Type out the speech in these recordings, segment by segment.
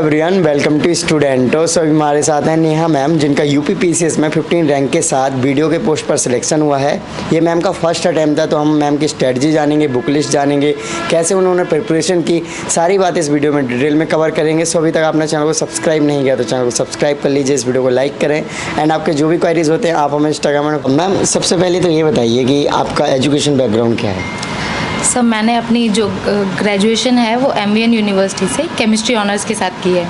Everyone welcome to स्टूडेंटो। So हमारे साथ हैं नेहा मैम, जिनका यूपी पीसीएस में 15 रैंक के साथ वीडियो के पोस्ट पर सिलेक्शन हुआ है। ये मैम का फर्स्ट अटैम्प्ट था, तो हम मैम की स्ट्रेटजी जानेंगे, बुक लिस्ट जानेंगे, कैसे उन्होंने प्रिपरेशन की, सारी बातें इस वीडियो में डिटेल में कवर करेंगे। सो अभी तक आपने चैनल को सब्सक्राइब नहीं किया तो चैनल को सब्सक्राइब कर लीजिए, इस वीडियो को लाइक करें एंड आपके जो भी क्वारीज होते हैं आप हमें इंस्टाग्राम में। मैम सबसे पहले तो ये बताइए कि आपका एजुकेशन बैकग्राउंड क्या है? सब मैंने अपनी जो ग्रेजुएशन है वो MVN यूनिवर्सिटी से केमिस्ट्री ऑनर्स के साथ की है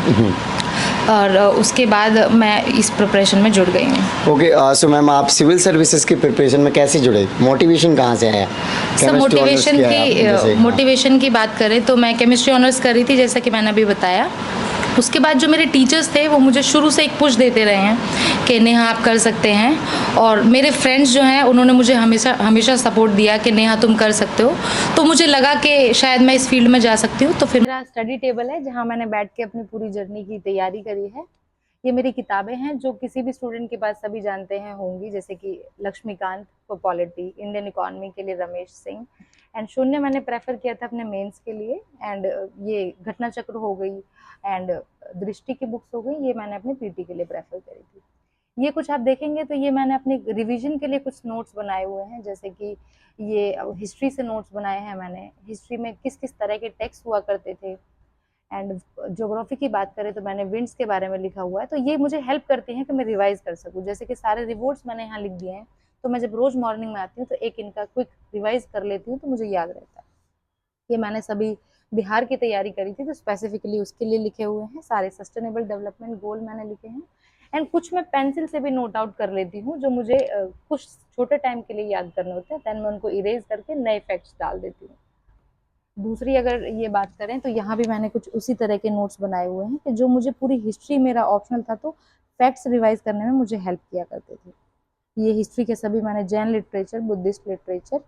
और उसके बाद मैं इस प्रिपरेशन में जुड़ गई हूँ। ओके, सो मैम आप सिविल सर्विसेज की प्रिपरेशन में कैसे जुड़े? मोटिवेशन कहाँ से आया? सब मोटिवेशन की बात करें तो मैं केमिस्ट्री ऑनर्स कर रही थी, जैसा कि मैंने अभी बताया। उसके बाद जो मेरे टीचर्स थे वो मुझे शुरू से एक पुश देते रहे हैं कि नेहा आप कर सकते हैं, और मेरे फ्रेंड्स जो हैं उन्होंने मुझे हमेशा सपोर्ट दिया कि नेहा तुम कर सकते हो। तो मुझे लगा कि शायद मैं इस फील्ड में जा सकती हूँ। तो फिर मेरा स्टडी टेबल है जहाँ मैंने बैठ के अपनी पूरी जर्नी की तैयारी करी है। ये मेरी किताबें हैं जो किसी भी स्टूडेंट के पास सभी जानते हैं होंगी, जैसे कि Laxmikanth for polity, Indian economy के लिए रमेश सिंह, एंड शून्य मैंने प्रेफर किया था अपने मेंस के लिए, एंड ये घटना चक्र हो गई एंड दृष्टि की बुक्स हो गई, ये मैंने अपने पीटी के लिए प्रेफर करी थी। ये कुछ आप देखेंगे तो ये मैंने अपने रिवीजन के लिए कुछ नोट्स बनाए हुए हैं, जैसे कि ये हिस्ट्री से नोट्स बनाए हैं मैंने। हिस्ट्री में किस किस तरह के टेक्स्ट हुआ करते थे, एंड ज्योग्राफी की बात करें तो मैंने विंड्स के बारे में लिखा हुआ है। तो ये मुझे हेल्प करती हैं कि मैं रिवाइज कर सकूं, जैसे कि सारे रिपोर्ट्स मैंने यहाँ लिख दिए हैं। तो मैं जब रोज मॉर्निंग में आती हूँ तो एक इनका क्विक रिवाइज कर लेती हूँ तो मुझे याद रहता है। ये मैंने सभी बिहार की तैयारी करी थी तो स्पेसिफिकली उसके लिए लिखे हुए हैं। सारे सस्टेनेबल डेवलपमेंट गोल मैंने लिखे हैं, एंड कुछ मैं पेंसिल से भी नोट आउट कर लेती हूँ जो मुझे कुछ छोटे टाइम के लिए याद करने होते हैं। देन मैं उनको इरेज करके नए फैक्ट्स डाल देती हूँ। दूसरी अगर ये बात करें तो यहाँ भी मैंने कुछ उसी तरह के नोट्स बनाए हुए हैं कि जो मुझे पूरी हिस्ट्री, मेरा ऑप्शनल था तो फैक्ट्स रिवाइज करने में मुझे हेल्प किया करते थे। ये हिस्ट्री के सभी मैंने Jain literature, Buddhist literature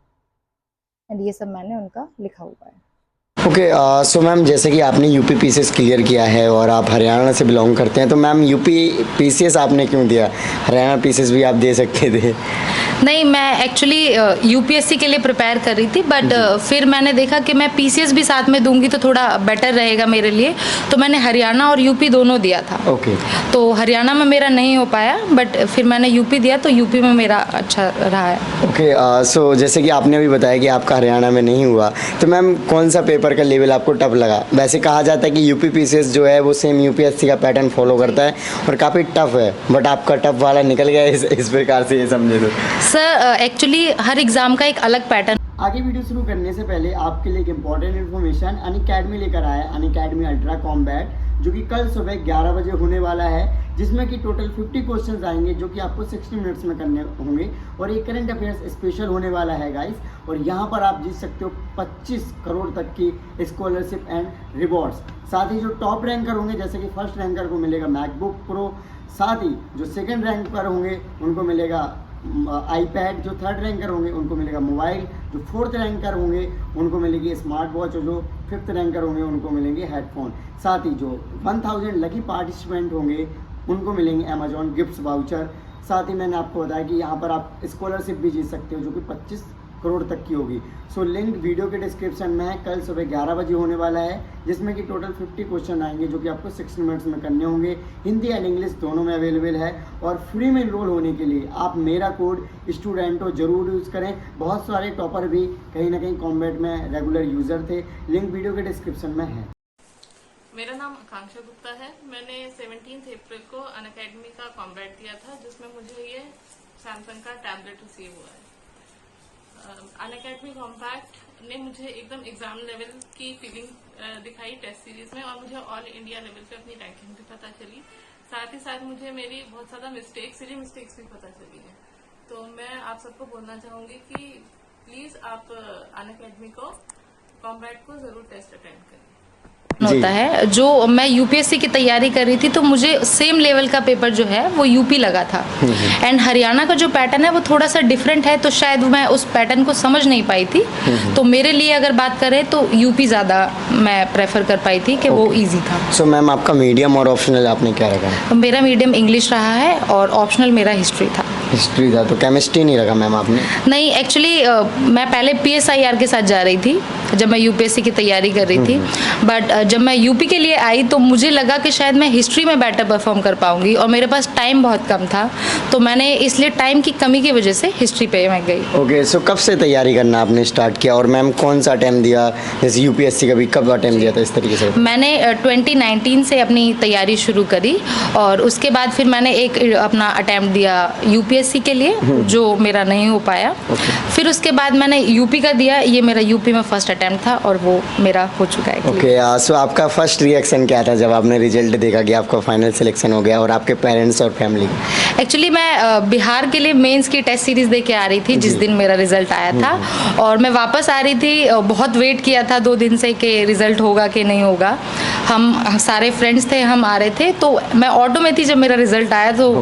and ये सब मैंने उनका लिखा हुआ है। ओके, सो मैम जैसे कि आपने यूपी पीसीएस क्लियर किया है और आप हरियाणा से बिलोंग करते हैं, तो मैम यूपी पीसीएस आपने क्यों दिया? हरियाणा पीसीएस भी आप दे सकते थे। नहीं, मैं एक्चुअली यूपीएससी के लिए प्रिपेयर कर रही थी, बट फिर मैंने देखा कि मैं पीसीएस भी साथ में दूंगी तो थोड़ा बेटर रहेगा मेरे लिए, तो मैंने हरियाणा और यूपी दोनों दिया था। ओके। तो हरियाणा में मेरा नहीं हो पाया, बट फिर मैंने यूपी दिया तो यूपी में मेरा अच्छा रहा है। ओके, सो जैसे कि आपने अभी बताया कि आपका हरियाणा में नहीं हुआ, तो मैम कौन सा पेपर का लेवल आपको टफ लगा? वैसे कहा जाता है कि यूपी पीसीएस जो है वो सेम यूपीएससी का पैटर्न फॉलो करता है और काफ़ी टफ है, बट आपका टफ वाला निकल गया इस प्रकार से ये समझे तो। सर एक्चुअली हर एग्जाम का एक अलग पैटर्न। आगे वीडियो शुरू करने से पहले आपके लिए एक इंपॉर्टेंट इन्फॉर्मेशन अनअकैडमी लेकर आया है। अनअकैडमी अल्ट्रा कॉम्बैट, जो कि कल सुबह 11 बजे होने वाला है, जिसमें कि टोटल 50 क्वेश्चंस आएंगे जो कि आपको 60 मिनट्स में करने होंगे, और एक करंट अफेयर्स स्पेशल होने वाला है गाइस। और यहाँ पर आप जीत सकते हो 25 करोड़ तक की स्कॉलरशिप एंड रिवॉर्ड्स। साथ ही जो टॉप रैंकर होंगे, जैसे कि फर्स्ट रैंकर को मिलेगा मैकबुक प्रो, साथ ही जो सेकेंड रैंक पर होंगे उनको मिलेगा आईपैड, जो थर्ड रैंकर होंगे उनको मिलेगा मोबाइल, जो फोर्थ रैंकर होंगे उनको मिलेगी स्मार्ट वॉच, और जो फिफ्थ रैंकर होंगे उनको मिलेंगे हेडफोन। साथ ही जो 1000 लकी पार्टिसिपेंट होंगे उनको मिलेंगे अमेजॉन गिफ्ट्स वाउचर। साथ ही मैंने आपको बताया कि यहाँ पर आप स्कॉलरशिप भी जीत सकते हो जो कि 25 करोड़ तक की होगी। सो लिंक वीडियो के डिस्क्रिप्शन में है। कल सुबह 11 बजे होने वाला है, जिसमें कि टोटल 50 क्वेश्चन आएंगे जो कि आपको 60 मिनट्स में करने होंगे। हिंदी एंड इंग्लिश दोनों में अवेलेबल है, और फ्री में इनरोल होने के लिए आप मेरा कोड स्टूडेंटो जरूर यूज़ करें। बहुत सारे टॉपर भी कहीं ना कहीं कॉम्बैट में रेगुलर यूज़र थे। लिंक वीडियो के डिस्क्रिप्शन में है। मेरा नाम आकांक्षा गुप्ता है। मैंने 17 अप्रैल को अनअकैडमी का कॉम्बैट दिया था, जिसमें मुझे ये सैमसंग का टैबलेट रिसीव हुआ है। अनअकैडमी कॉम्बैट ने मुझे एकदम एग्जाम लेवल की फीलिंग दिखाई टेस्ट सीरीज में, और मुझे ऑल इंडिया लेवल पे अपनी रैंकिंग भी पता चली। साथ ही साथ मुझे मेरी बहुत ज़्यादा सिली मिस्टेक्स भी पता चली हैं। तो मैं आप सबको बोलना चाहूँगी कि प्लीज़ आप अनअकैडमी को कॉम्बैट को ज़रूर टेस्ट अटेंड करें। होता है, जो मैं यूपीएससी की तैयारी कर रही थी तो मुझे सेम लेवल का पेपर जो है वो यूपी लगा था, एंड हरियाणा का जो पैटर्न है वो थोड़ा सा डिफरेंट है, तो शायद मैं उस पैटर्न को समझ नहीं पाई थी। तो मेरे लिए अगर बात करें तो यूपी ज़्यादा मैं प्रेफर कर पाई थी कि वो इजी था। सो मैम आपका मीडियम और ऑप्शनल आपने क्या रखा? मेरा मीडियम इंग्लिश रहा है और ऑप्शनल मेरा हिस्ट्री था। हिस्ट्री था, तो केमिस्ट्री नहीं रखा मैम आपने? नहीं, एक्चुअली मैं पहले PSIR के साथ जा रही थी जब मैं UPSC की तैयारी कर रही थी, बट जब मैं यूपी के लिए आई तो मुझे लगा कि शायद मैं हिस्ट्री में बेटर परफॉर्म कर पाऊंगी, और मेरे पास टाइम बहुत कम था, तो मैंने इसलिए टाइम की कमी की वजह से हिस्ट्री पे मैं गई। ओके, सो कब से तैयारी करना आपने स्टार्ट किया, और मैम कौन सा अटैम्प्ट दिया, जैसे UPSC का भी कब अटैम्प्ट दिया था इस तरीके से? मैंने 2019 से अपनी तैयारी शुरू करी, और उसके बाद फिर मैंने एक अपना अटैम्प्ट दिया UPSC के लिए, जो मेरा नहीं हो पाया। फिर उसके बाद मैंने यूपी का दिया, ये मेरा यूपी में फर्स्ट अटैम्प्ट था और वो मेरा हो चुका है। ओके, सो आपका फर्स्ट रिएक्शन क्या था जब आपने रिजल्ट देखा कि आपका फाइनल सिलेक्शन हो गया, और आपके पेरेंट्स और फैमिली? एक्चुअली मैं बिहार के लिए मेंस की टेस्ट सीरीज दे के आ रही थी जिस दिन मेरा रिजल्ट आया था, और मैं वापस आ रही थी, बहुत वेट किया था 2 दिन से कि रिजल्ट होगा कि नहीं होगा। हम सारे फ्रेंड्स थे, हम आ रहे थे, तो मैं ऑटो में थी जब मेरा रिजल्ट आया, तो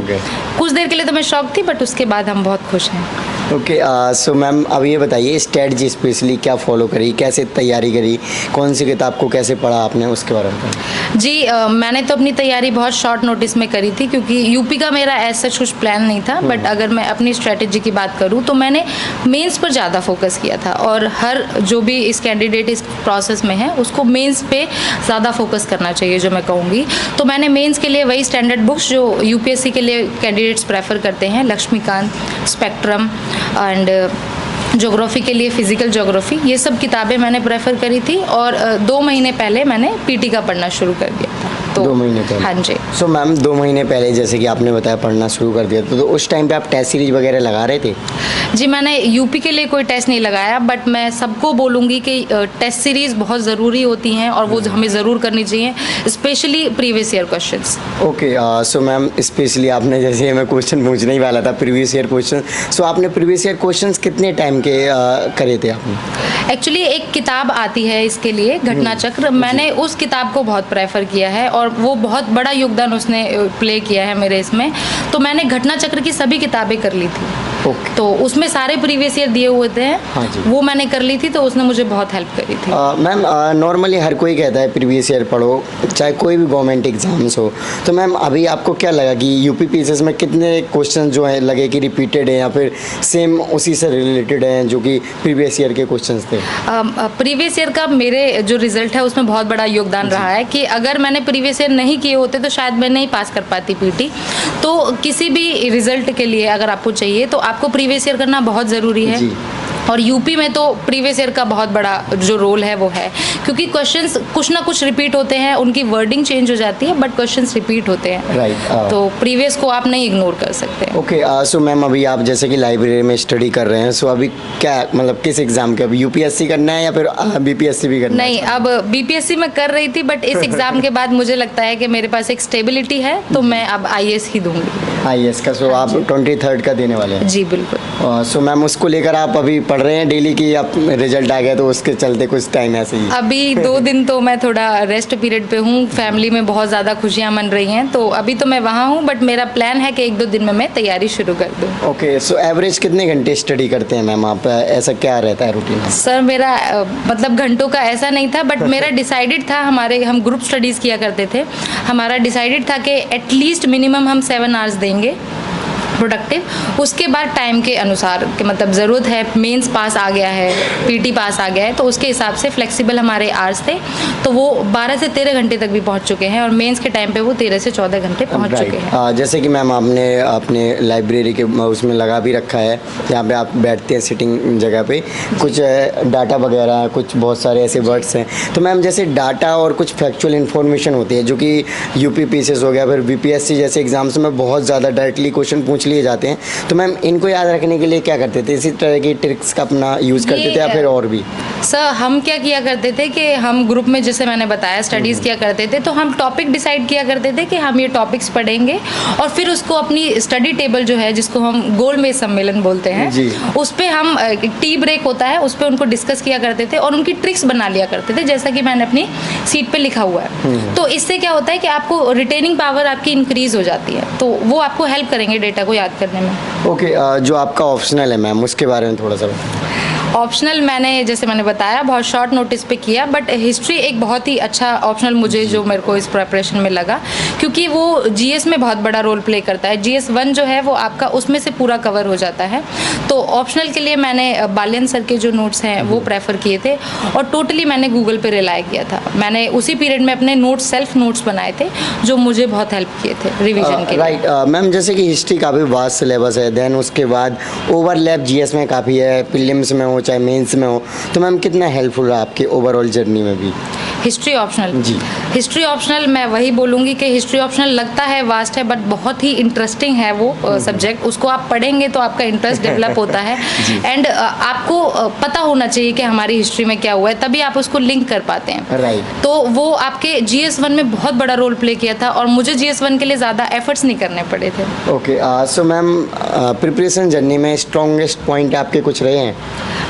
कुछ देर के लिए तो मैं शॉक थी, बट उसके बाद हम बहुत खुश हैं। ओके, सो मैम अब ये बताइए स्ट्रेटजी स्पेशली क्या फॉलो करी, कैसे तैयारी करी, कौन सी किताब को कैसे पढ़ा आपने, उसके बारे में? जी, मैंने तो अपनी तैयारी बहुत शॉर्ट नोटिस में करी थी, क्योंकि यूपी का मेरा ऐसा कुछ प्लान नहीं था, बट अगर मैं अपनी स्ट्रेटजी की बात करूँ तो मैंने मेंस पर ज़्यादा फोकस किया था, और हर जो भी इस कैंडिडेट इस प्रोसेस में है उसको मेंस पे ज़्यादा फोकस करना चाहिए, जो मैं कहूँगी। तो मैंने मेंस के लिए वही स्टैंडर्ड बुक्स जो UPSC के लिए कैंडिडेट्स प्रेफर करते हैं, लक्ष्मीकांत, स्पेक्ट्रम एंड ज्योग्राफी के लिए फिजिकल ज्योग्राफी, ये सब किताबें मैंने प्रेफर करी थी, और 2 महीने पहले मैंने PT का पढ़ना शुरू कर दिया था। तो 2 महीने पहले? हाँ जी। सो मैम 2 महीने पहले जैसे कि आपने बताया पढ़ना शुरू कर दिया, तो उस टाइम पे आप टेस्ट सीरीज वगैरह लगा रहे थे? जी, मैंने यूपी के लिए कोई टेस्ट नहीं लगाया, बट मैं सबको बोलूँगी कि टेस्ट सीरीज़ बहुत ज़रूरी होती हैं, और वो हमें ज़रूर करनी चाहिए, specially previous year questions. Okay, so ma'am specially आपने जैसे मैं क्वेश्चन पूछने ही वाला था प्रीवियस ईयर क्वेश्चन, सो आपने प्रीवियस ईयर क्वेश्चंस कितने टाइम के करे थे आपने? एक्चुअली एक किताब आती है इसके लिए, घटना चक्र, मैंने उस किताब को बहुत प्रेफर किया है, और वो बहुत बड़ा योगदान उसने प्ले किया है मेरे इसमें। तो मैंने घटना चक्र की सभी किताबें कर ली थी। तो उसमें सारे प्रीवियस ईयर दिए हुए थे, वो मैंने कर ली थी, तो उसने मुझे बहुत हेल्प करी थी। मैम नॉर्मली हर कोई कहता है प्रीवियस ईयर पढ़ो, चाहे कोई भी गवर्नमेंट एग्जाम्स हो, तो मैम अभी आपको क्या लगा कि यूपी PSS में कितने क्वेश्चन जो हैं लगे कि रिपीटेड हैं, या फिर सेम उसी से रिलेटेड हैं जो कि प्रीवियस ईयर के क्वेश्चंस थे? प्रीवियस ईयर का मेरे जो रिजल्ट है उसमें बहुत बड़ा योगदान रहा है, कि अगर मैंने प्रीवियस ईयर नहीं किए होते तो शायद मैं नहीं पास कर पाती PT। तो किसी भी रिजल्ट के लिए अगर आपको चाहिए तो आपको प्रीवियस ईयर करना बहुत ज़रूरी है, और यूपी में तो प्रीवियस ईयर का बहुत बड़ा जो रोल है वो है, क्योंकि क्वेश्चंस कुछ ना कुछ रिपीट होते हैं, उनकी वर्डिंग चेंज हो जाती है, बट क्वेश्चंस रिपीट होते हैं। राइट। तो प्रीवियस को आप नहीं इग्नोर कर सकते। ओके, सो मैम अभी आप जैसे कि लाइब्रेरी में स्टडी कर रहे हैं, सो अभी क्या मतलब किस एग्जाम के, अभी UPSC करना है या फिर BPSC भी करना है? नहीं, अब BPSC में कर रही थी, बट इस एग्जाम के बाद मुझे लगता है कि मेरे पास एक स्टेबिलिटी है, तो मैं अब IAS ही दूंगी। IAS का? सो आप 23rd का देने वाले हैं? जी बिल्कुल। सो मैम उसको लेकर आप अभी पढ़ रहे हैं डेली, कि आप रिजल्ट आ गया तो उसके चलते कुछ टाइम ऐसे ही? अभी 2 दिन तो मैं थोड़ा रेस्ट पीरियड पे हूँ, फैमिली में बहुत ज़्यादा खुशियाँ मन रही हैं, तो अभी तो मैं वहाँ हूँ, बट मेरा प्लान है कि 1-2 दिन में मैं तैयारी शुरू कर दूँ। ओके, सो एवरेज कितने घंटे स्टडी करते हैं मैम आप, ऐसा क्या रहता है रूटीन? सर मेरा मतलब घंटों का ऐसा नहीं था, बट मेरा डिसाइडेड था, हम ग्रुप स्टडीज़ किया करते थे, हमारा डिसाइडेड था कि एटलीस्ट मिनिमम हम 7 आवर्स देंगे प्रोडक्टिव, उसके बाद टाइम के अनुसार कि मतलब ज़रूरत है, मेंस पास आ गया है, PT पास आ गया है, तो उसके हिसाब से फ्लेक्सिबल हमारे आवर्स थे, तो वो 12 से 13 घंटे तक भी पहुंच चुके हैं, और मेंस के टाइम पे वो 13 से 14 घंटे पहुंच चुके हैं। जैसे कि मैम आपने अपने लाइब्रेरी के उसमें लगा भी रखा है, यहाँ पे आप बैठते हैं सिटिंग जगह पे, कुछ डाटा वगैरह, कुछ बहुत सारे ऐसे वर्ड्स हैं, तो मैम जैसे डाटा और कुछ फैक्चुअल इन्फॉर्मेशन होती है जो कि UP PSS हो गया, फिर BPSC जैसे एग्जाम्स में बहुत ज़्यादा डायरेक्टली क्वेश्चन पूछ लिए जाते हैं, तो मैम इनको याद रखने के लिए क्या करते थे? इसी तरह की ट्रिक्स का अपना यूज़ करते थे या फिर और भी? सर हम क्या किया करते थे कि हम ग्रुप में, जैसे मैंने बताया, स्टडीज़ किया करते थे, तो हम टॉपिक डिसाइड किया करते थे कि हम ये टॉपिक्स पढ़ेंगे, और फिर उसको अपनी स्टडी टेबल जो है, जिसको हम गोलमेज सम्मेलन बोलते हैं, उस पर हम टी ब्रेक होता है, उस पर उनको डिस्कस किया करते थे, और उनकी ट्रिक्स बना लिया करते थे, जैसा कि मैंने अपनी सीट पे लिखा हुआ है। तो इससे क्या होता है कि आपको रिटेनिंग पावर आपकी इंक्रीज हो जाती है, तो वो आपको हेल्प करेंगे डेटा को याद करने में। ओके, जो आपका ऑप्शनल है मैम, उसके बारे में थोड़ा सा बताएं। ऑप्शनल मैंने जैसे मैंने बताया बहुत शॉर्ट नोटिस पे किया, बट हिस्ट्री एक बहुत ही अच्छा ऑप्शनल मुझे जो मेरे को इस प्रिपरेशन में लगा, क्योंकि वो जीएस में बहुत बड़ा रोल प्ले करता है। जीएस 1 जो है वो आपका उसमें से पूरा कवर हो जाता है। तो ऑप्शनल के लिए मैंने बालियन सर के जो नोट्स हैं वो प्रेफर किए थे, और टोटली मैंने गूगल पे रिलाई किया था। मैंने उसी पीरियड में अपने नोट्स सेल्फ नोट्स बनाए थे जो मुझे बहुत हेल्प किए थे रिवीजन के लिए। राइट मैम, जैसे कि हिस्ट्री काफ़ी वास्ट सिलेबस है, देन उसके बाद ओवरलैप जीएस में काफ़ी है, प्रीलिम्स में हो चाहे मेंस में हो, तो मैम कितना हेल्पफुल रहा आपकी ओवरऑल जर्नी में भी? हिस्ट्री ऑप्शनल जी, हिस्ट्री ऑप्शनल मैं वही बोलूँगी कि हिस्ट्री ऑप्शनल लगता है वास्ट है, बट बहुत ही इंटरेस्टिंग है वो सब्जेक्ट। उसको आप पढ़ेंगे तो आपका इंटरेस्ट डेवलप होता है, एंड आपको पता होना चाहिए कि हमारी हिस्ट्री में क्या हुआ है, तभी आप उसको लिंक कर पाते हैं। राइट। तो वो आपके GS1 में बहुत बड़ा रोल प्ले किया था, और मुझे GS1 के लिए ज़्यादा एफर्ट्स नहीं करने पड़े थे। Okay, so ma'am preparation journey में स्ट्रॉन्गेस्ट पॉइंट आपके कुछ रहे हैं?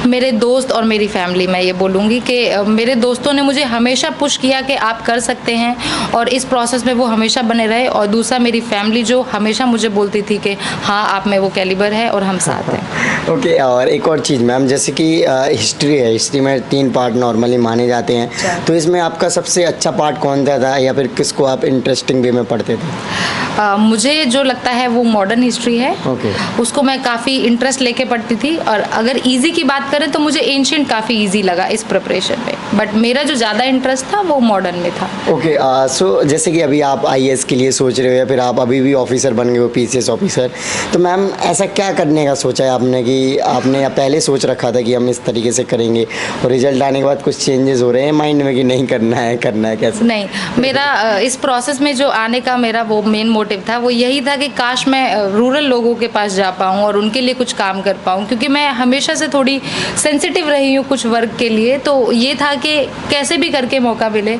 मेरे दोस्त और मेरी फैमिली, मैं ये बोलूँगी कि मेरे दोस्तों ने मुझे हमेशा पुश किया कि आप कर सकते हैं, और इस प्रोसेस में वो हमेशा बने रहे। और दूसरा मेरी फैमिली जो हमेशा मुझे बोलती थी कि हाँ आप में वो कैलिबर है और हम साथ हैं। ओके, और एक और चीज़ मैम, जैसे कि हिस्ट्री है, हिस्ट्री में 3 पार्ट नॉर्मली माने जाते हैं, तो इसमें आपका सबसे अच्छा पार्ट कौन सा था, या फिर किसको आप इंटरेस्टिंग वे में पढ़ते थे? मुझे जो लगता है वो मॉडर्न हिस्ट्री है। ओके। उसको मैं काफ़ी इंटरेस्ट लेके पढ़ती थी, और अगर इजी की बात करें तो मुझे एंशिएंट काफ़ी इजी लगा इस प्रिपरेशन में, बट मेरा जो ज़्यादा इंटरेस्ट था वो मॉडर्न में था। ओके, सो जैसे कि अभी आप आईएएस के लिए सोच रहे हो, या फिर आप अभी भी ऑफिसर बन गए हो, पीसीएस ऑफिसर, तो मैम ऐसा क्या करने का सोचा है आपने, कि आपने पहले सोच रखा था कि हम इस तरीके से करेंगे, और रिजल्ट आने के बाद कुछ चेंजेस हो रहे हैं माइंड में कि नहीं करना है कैसे? नहीं, मेरा इस प्रोसेस में जो आने का मेरा वो मेन मोटिव था वो यही था कि काश मैं रूरल लोगों के पास जा पाऊँ और उनके लिए कुछ काम कर पाऊँ, क्योंकि मैं हमेशा से थोड़ी सेंसिटिव रही हूँ कुछ वर्क के लिए। तो ये था कि कैसे भी करके मौका मिले,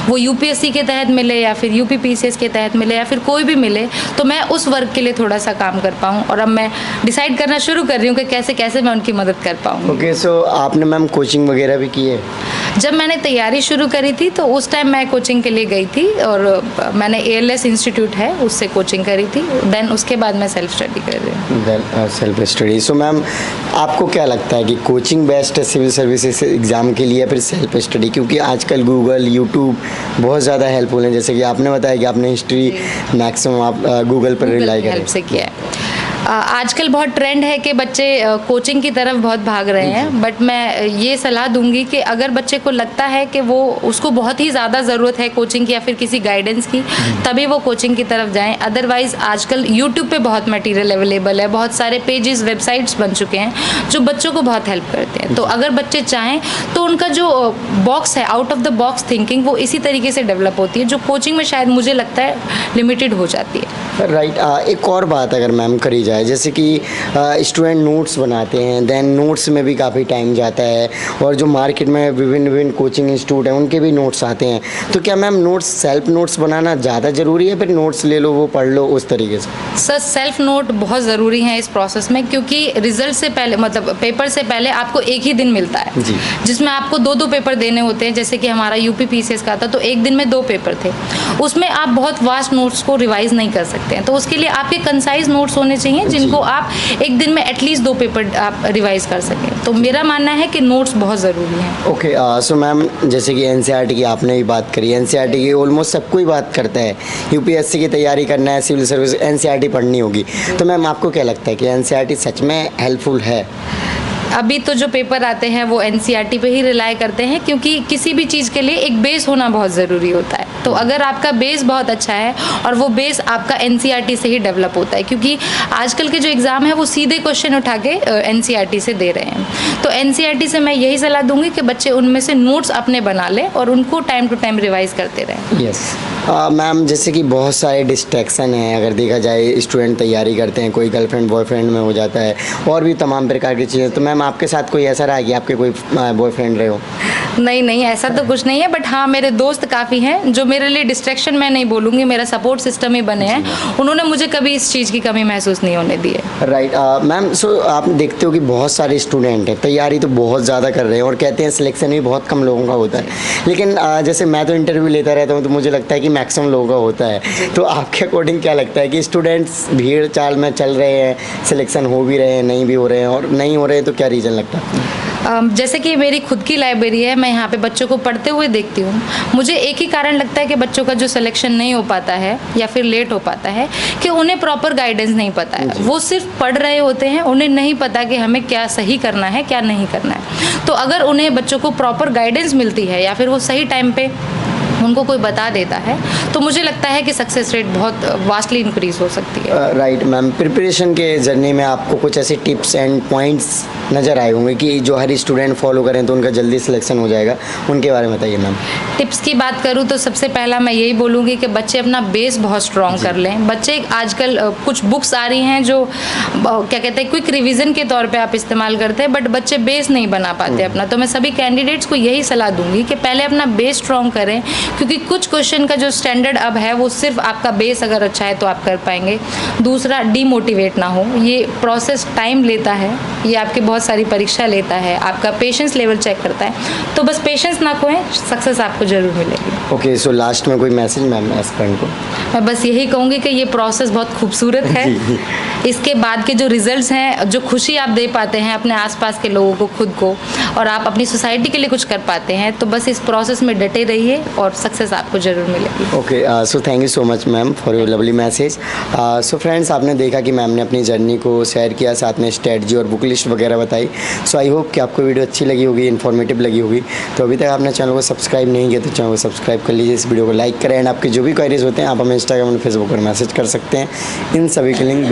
वो यूपीएससी के तहत मिले या फिर यूपी पीसीएस के तहत मिले या फिर कोई भी मिले, तो मैं उस वर्क के लिए थोड़ा सा काम कर पाऊँ। और अब मैं डिसाइड करना शुरू कर रही हूँ कि कैसे कैसे मैं उनकी मदद कर पाऊँ। ओके, सो आपने मैम कोचिंग वगैरह भी की है? जब मैंने तैयारी शुरू करी थी तो उस टाइम मैं कोचिंग के लिए गई थी, और मैंने ALS इंस्टीट्यूट है उससे कोचिंग करी थी। देन उसके बाद मैं सेल्फ स्टडी कर रही हूँ। Self study. सो मैम आपको क्या लगता है कि कोचिंग बेस्ट है सिविल सर्विसेज एग्ज़ाम के लिए, या फिर सेल्फ स्टडी? क्योंकि आजकल गूगल, यूट्यूब बहुत ज़्यादा हेल्पफुल हैं, जैसे कि आपने बताया कि आपने हिस्ट्री मैक्सिमम आप गूगल पर रिलाई करें। हेल्प से किया है। आजकल बहुत ट्रेंड है कि बच्चे कोचिंग की तरफ बहुत भाग रहे हैं, बट मैं ये सलाह दूंगी कि अगर बच्चे को लगता है कि वो उसको बहुत ही ज़्यादा ज़रूरत है कोचिंग की या फिर किसी गाइडेंस की, तभी वो कोचिंग की तरफ जाएं। अदरवाइज़ आजकल यूट्यूब पे बहुत मटेरियल अवेलेबल है, बहुत सारे पेजेस, वेबसाइट्स बन चुके हैं जो बच्चों को बहुत हेल्प करते हैं। तो अगर बच्चे चाहें तो उनका जो बॉक्स है, out of the box thinking, वो इसी तरीके से डेवलप होती है जो कोचिंग में शायद मुझे लगता है लिमिटेड हो जाती है। राइट। एक और बात अगर मैम करी जाए, जैसे कि स्टूडेंट नोट्स बनाते हैं, देन नोट्स में भी काफ़ी टाइम जाता है, और जो मार्केट में विभिन्न कोचिंग इंस्टीट्यूट हैं उनके भी नोट्स आते हैं, तो क्या मैम नोट्स, सेल्फ नोट्स बनाना ज़्यादा ज़रूरी है, फिर नोट्स ले लो वो पढ़ लो उस तरीके से? सर, सेल्फ नोट बहुत ज़रूरी है इस प्रोसेस में, क्योंकि रिजल्ट से पहले, मतलब पेपर से पहले आपको एक ही दिन मिलता है जी, जिसमें आपको 2-2 पेपर देने होते हैं। जैसे कि हमारा यूपी पीसीएस का था तो एक दिन में 2 पेपर थे, उसमें आप बहुत वास्ट नोट्स को रिवाइज नहीं कर सकते हैं। तो उसके लिए आपके कंसाइज नोट्स होने चाहिए जिनको आप एक दिन में एटलीस्ट 2 पेपर आप रिवाइज कर सकें। तो मेरा मानना है कि नोट्स बहुत ज़रूरी हैं। ओके, सो मैम जैसे कि एनसीईआरटी की आपने भी बात करी, एनसीईआरटी की ऑलमोस्ट सब कोई बात करता है, यूपीएससी की तैयारी करना है, सिविल सर्विस, एनसीईआरटी पढ़नी होगी, तो मैम आपको क्या लगता है कि एनसीईआरटी सच में हेल्पफुल है? अभी तो जो पेपर आते हैं वो एनसीईआरटी पे ही रिलाई करते हैं, क्योंकि किसी भी चीज़ के लिए एक बेस होना बहुत ज़रूरी होता है। तो अगर आपका बेस बहुत अच्छा है, और वो बेस आपका एनसीईआरटी से ही डेवलप होता है, क्योंकि आजकल के जो एग्ज़ाम है वो सीधे क्वेश्चन उठा के एनसीईआरटी से दे रहे हैं। तो एनसीईआरटी से मैं यही सलाह दूंगी कि बच्चे उनमें से नोट्स अपने बना लें और उनको टाइम टू टाइम रिवाइज करते रहें। यस मैम, जैसे कि बहुत सारे डिस्ट्रैक्शन हैं, अगर देखा जाए स्टूडेंट तैयारी करते हैं, कोई गर्लफ्रेंड बॉयफ्रेंड में हो जाता है, और भी तमाम प्रकार की चीज़ें, तो मैम आपके साथ कोई ऐसा रहा है कि आपके कोई बॉयफ्रेंड रहे हो? नहीं, ऐसा तो कुछ नहीं है, बट हाँ मेरे दोस्त काफ़ी हैं जो मेरे लिए डिस्ट्रैक्शन, मैं नहीं बोलूँगी, मेरा सपोर्ट सिस्टम ही बने हैं। उन्होंने मुझे कभी इस चीज़ की कमी महसूस नहीं होने दी है। राइट मैम, सो आप देखते हो कि बहुत सारे स्टूडेंट हैं, तैयारी तो बहुत ज़्यादा कर रहे हैं, और कहते हैं सिलेक्शन भी बहुत कम लोगों का होता है, लेकिन जैसे मैं तो इंटरव्यू लेता रहता हूँ तो मुझे लगता है कि मैक्सिमम लोगों का होता है। तो आपके अकॉर्डिंग क्या लगता है कि स्टूडेंट्स भीड़ चाल में चल रहे हैं, सिलेक्शन हो भी रहे हैं, नहीं भी हो रहे हैं, और नहीं हो रहे हैं तो क्या रीज़न लगता है? जैसे कि मेरी खुद की लाइब्रेरी है, मैं यहाँ पे बच्चों को पढ़ते हुए देखती हूँ। मुझे एक ही कारण लगता है कि बच्चों का जो सिलेक्शन नहीं हो पाता है या फिर लेट हो पाता है कि उन्हें प्रॉपर गाइडेंस नहीं पता है। वो सिर्फ पढ़ रहे होते हैं, उन्हें नहीं पता कि हमें क्या सही करना है क्या नहीं करना है। तो अगर उन्हें बच्चों को प्रॉपर गाइडेंस मिलती है या फिर वो सही टाइम पे उनको कोई बता देता है तो मुझे लगता है कि सक्सेस रेट बहुत वास्टली इंक्रीज हो सकती है। राइट मैम, प्रिपरेशन के जर्नी में आपको कुछ ऐसे टिप्स एंड पॉइंट्स नज़र आए होंगे कि जो हर स्टूडेंट फॉलो करें तो उनका जल्दी सिलेक्शन हो जाएगा, उनके बारे में बताइए मैम। टिप्स की बात करूँ तो सबसे पहला मैं यही बोलूँगी कि बच्चे अपना बेस बहुत स्ट्रॉन्ग कर लें। बच्चे आजकल कुछ बुक्स आ रही हैं जो क्या कहते हैं क्विक रिवीजन के तौर पे आप इस्तेमाल करते हैं, बट बच्चे बेस नहीं बना पाते अपना। तो मैं सभी कैंडिडेट्स को यही सलाह दूंगी कि पहले अपना बेस स्ट्रॉन्ग करें, क्योंकि कुछ क्वेश्चन का जो स्टैंडर्ड अब है वो सिर्फ आपका बेस अगर अच्छा है तो आप कर पाएंगे। दूसरा, डीमोटिवेट ना हो। ये प्रोसेस टाइम लेता है, ये आपकी बहुत सारी परीक्षा लेता है, आपका पेशेंस लेवल चेक करता है। तो बस पेशेंस ना खोएं, सक्सेस आपको जरूर मिलेगी। ओके, सो लास्ट में कोई मैसेज मैम एस्पिरेंट को? मैं बस यही कहूँगी कि ये प्रोसेस बहुत खूबसूरत है। इसके बाद के जो रिजल्ट्स हैं, जो खुशी आप दे पाते हैं अपने आसपास के लोगों को, खुद को, और आप अपनी सोसाइटी के लिए कुछ कर पाते हैं, तो बस इस प्रोसेस में डटे रहिए और सक्सेस आपको जरूर मिलेगी। Okay, so thank you so much ma'am for your lovely message. So friends, आपने देखा कि मैम ने अपनी जर्नी को शेयर किया, साथ में स्ट्रेटजी और बुक लिस्ट वगैरह बताई। सो आई होप कि आपको वीडियो अच्छी लगी होगी, इन्फॉर्मेटिव लगी होगी। तो अभी तक आपने चैनल को सब्सक्राइब नहीं किया तो चैनल को सब्सक्राइब कर लीजिए, इस वीडियो को लाइक करें, एंड आपके जो भी क्वेरीज होते हैं आप हमें इंस्टाग्राम और फेसबुक पर मैसेज कर सकते हैं। इन सभी के लिंक